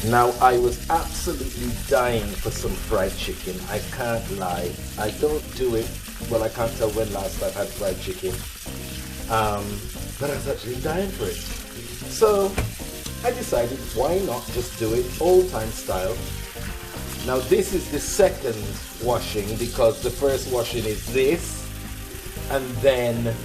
Now, I was absolutely dying for some fried chicken. I can't lie. I don't do it. Well, I can't tell when last I've had fried chicken. But I was actually dying for it. So I decided, why not just do it old time style? Now, this is the second washing because the first washing is this, and then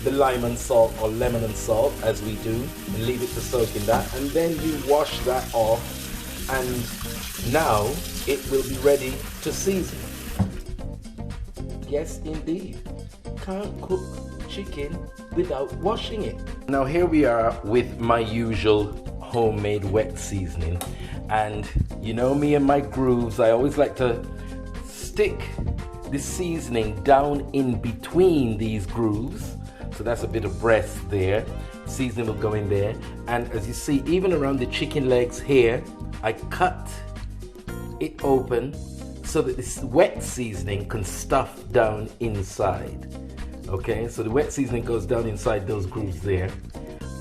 the lime and salt or lemon and salt as we do, and leave it to soak in that, and then you wash that off, and now it will be ready to season. Yes, indeed. Can't cook chicken without washing it. Now here we are with my usual homemade wet seasoning, and you know me and my grooves, I always like to stick the seasoning down in between these grooves. So that's a bit of breast there. Seasoning will go in there. And as you see, even around the chicken legs here, I cut it open so that this wet seasoning can stuff down inside. Okay, so the wet seasoning goes down inside those grooves there.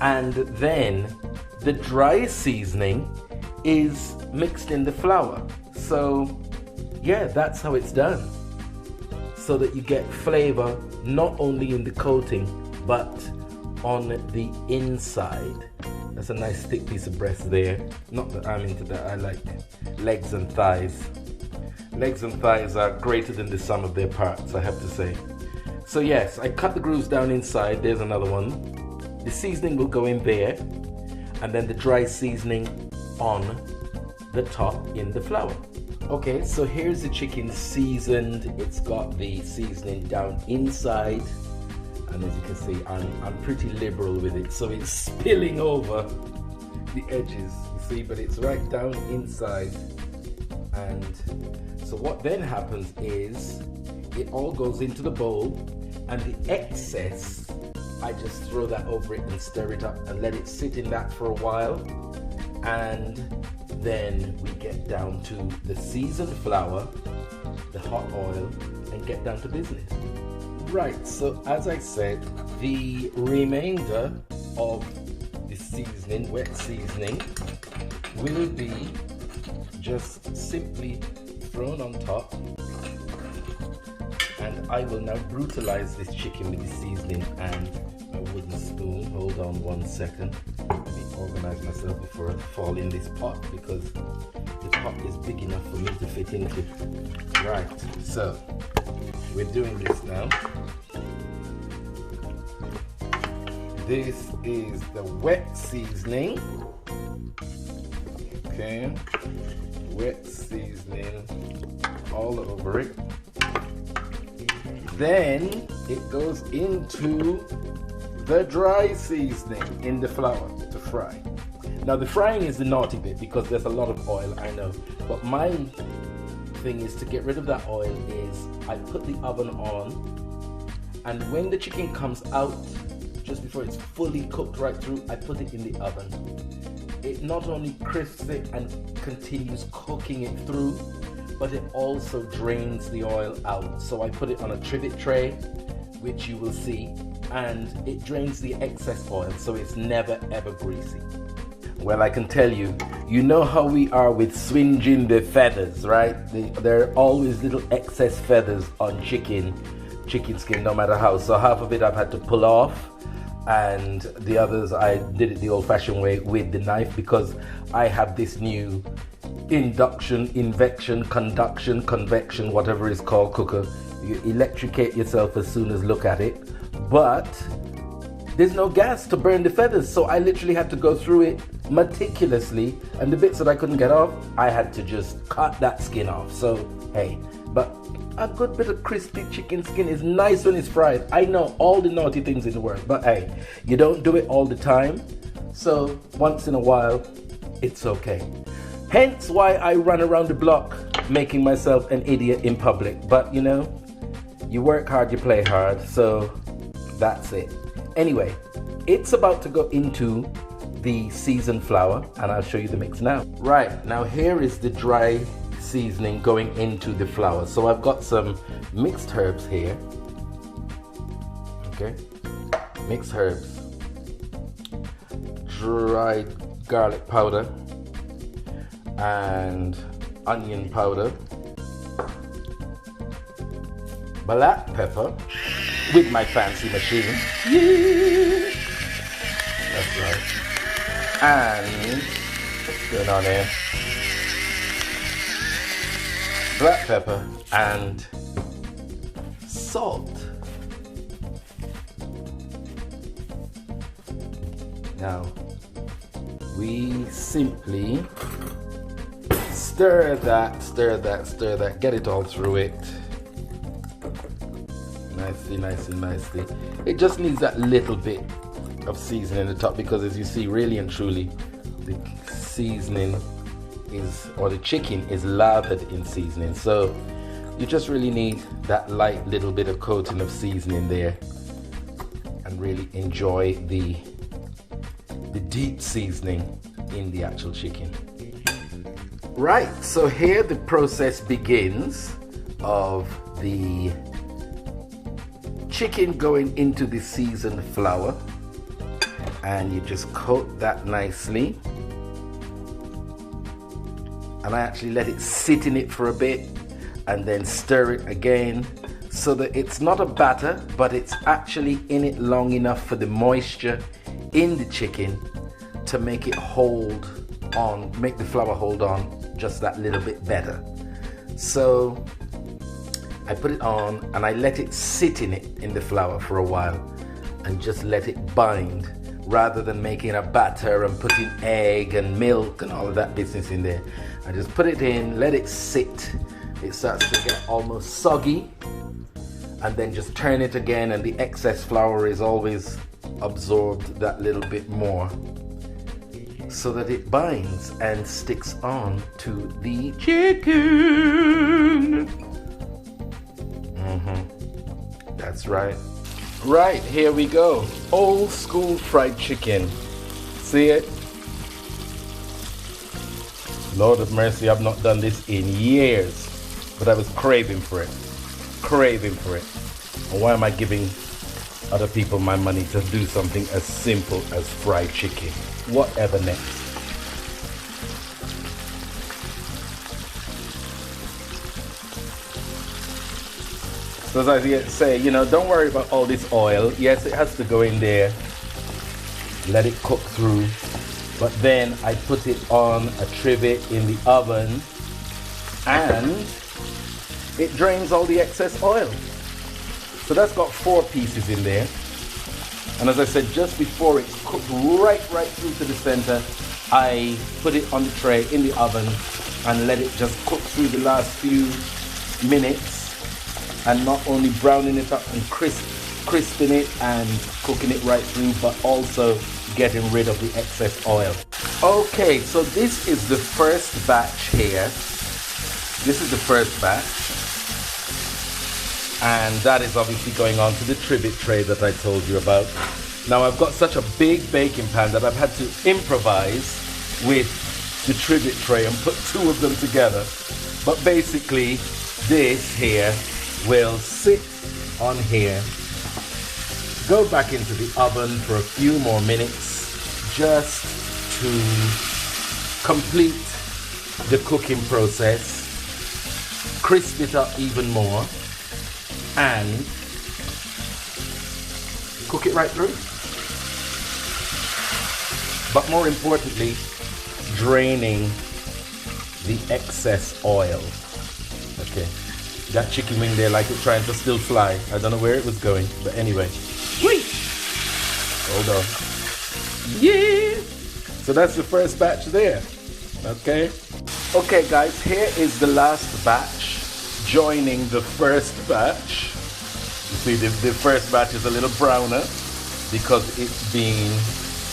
And then the dry seasoning is mixed in the flour. So yeah, that's how it's done. So that you get flavor not only in the coating, but on the inside. That's a nice thick piece of breast there. Not that I'm into that, I like legs and thighs. Legs and thighs are greater than the sum of their parts, I have to say. So yes, I cut the grooves down inside, there's another one. The seasoning will go in there, and then the dry seasoning on the top in the flour. Okay, so here's the chicken seasoned. It's got the seasoning down inside, and as you can see, I'm pretty liberal with it, so it's spilling over the edges, you see, but it's right down inside. And so what then happens is it all goes into the bowl, and the excess, I just throw that over it and stir it up and let it sit in that for a while. And then we get down to the seasoned flour, the hot oil, and get down to business. Right, so as I said, the remainder of the seasoning, wet seasoning, will be just simply thrown on top, and I will now brutalize this chicken with the seasoning and a wooden spoon. Hold on 1 second. Let me organize myself before I fall in this pot, because the pot is big enough for me to fit into. Right, so we're doing this now. This is the wet seasoning. Okay, wet seasoning all over it. Then it goes into the dry seasoning in the flour to fry. Now the frying is the naughty bit because there's a lot of oil, I know, but my thing is to get rid of that oil is I put the oven on, and when the chicken comes out, just before it's fully cooked right through, I put it in the oven. It not only crisps it and continues cooking it through, but it also drains the oil out. So I put it on a trivet tray, which you will see, and it drains the excess oil, so it's never ever greasy. Well, I can tell you, you know how we are with swinging the feathers, right? There are always little excess feathers on chicken skin, no matter how. So half of it I've had to pull off, and the others I did it the old-fashioned way with the knife, because I have this new induction, conduction, convection, whatever it's called, cooker. You electrocute yourself as soon as look at it, but there's no gas to burn the feathers, so I literally had to go through it meticulously, and the bits that I couldn't get off, I had to just cut that skin off. So hey, but a good bit of crispy chicken skin is nice when it's fried. I know all the naughty things in the world, but hey, you don't do it all the time, so once in a while it's okay. Hence why I run around the block making myself an idiot in public. But you know, you work hard, you play hard, so that's it. Anyway, it's about to go into the seasoned flour, and I'll show you the mix now. Right, now here is the dry seasoning going into the flour. So I've got some mixed herbs here. Okay, mixed herbs, dried garlic powder, and onion powder, black pepper with my fancy machine. Yeah. That's right. And what's going on here? Black pepper and salt. Now we simply stir that, get it all through it. Nicely. It just needs that little bit of seasoning in the top, because as you see, really and truly, the seasoning is, or the chicken is lathered in seasoning. So you just really need that light little bit of coating of seasoning there, and really enjoy the deep seasoning in the actual chicken. Right, so here the process begins of the chicken going into the seasoned flour, and you just coat that nicely. And I actually let it sit in it for a bit and then stir it again, so that it's not a batter, but it's actually in it long enough for the moisture in the chicken to make it hold on, make the flour hold on just that little bit better. So I put it on and I let it sit in it, in the flour, for a while, and just let it bind, rather than making a batter and putting egg and milk and all of that business in there. I just put it in, let it sit. It starts to get almost soggy, and then just turn it again, and the excess flour is always absorbed that little bit more, so that it binds and sticks on to the chicken. That's right. Right, here we go. Old school fried chicken. See it? Lord of mercy, I've not done this in years, but I was craving for it. And why am I giving other people my money to do something as simple as fried chicken? Whatever next. So as I say, you know, don't worry about all this oil. Yes, it has to go in there. Let it cook through. But then I put it on a trivet in the oven, and it drains all the excess oil. So that's got 4 pieces in there. And as I said, just before it's cooked right through to the center, I put it on the tray in the oven and let it just cook through the last few minutes, and not only browning it up and crisping it and cooking it right through, but also getting rid of the excess oil. Okay, so this is the first batch here. This is the first batch. And that is obviously going on to the trivet tray that I told you about. Now I've got such a big baking pan that I've had to improvise with the trivet tray and put 2 of them together. But basically this here will sit on here, go back into the oven for a few more minutes, just to complete the cooking process, crisp it up even more, and cook it right through. But more importantly, draining the excess oil. Okay, that chicken wing there, like it's trying to still fly. I don't know where it was going, but anyway. Whee! Hold on. Yeah! So that's the first batch there. Okay? Okay guys, here is the last batch joining the first batch. You see the first batch is a little browner because it's been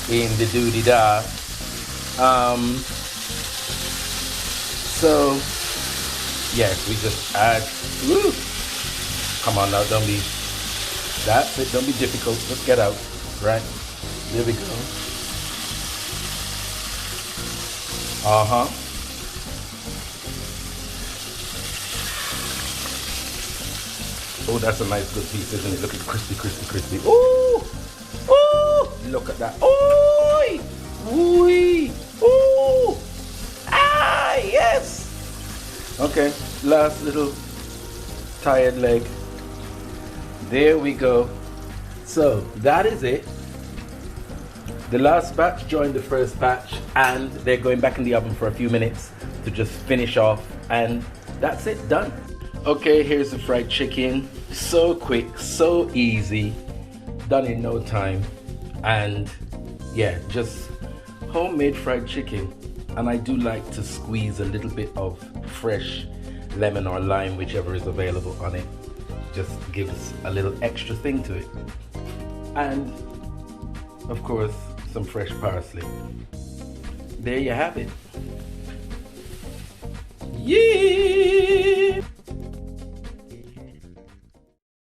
in the doody-da. So yes, we just add, woo, come on now, don't be, that's it, don't be difficult, let's get out, right, there we go. Oh, that's a nice good piece, isn't it? Look at crispy, crispy, crispy. Ooh! Ooh! Look at that. Ooh! Ooh! Ooh! Aye! Okay, last little tired leg. There we go. So that is it. The last batch joined the first batch, and they're going back in the oven for a few minutes to just finish off, and that's it, done. Okay, here's the fried chicken. So quick, so easy, done in no time. And yeah, just homemade fried chicken. And I do like to squeeze a little bit of fresh lemon or lime, whichever is available on it. Just gives a little extra thing to it. And of course, some fresh parsley. There you have it. Yeah!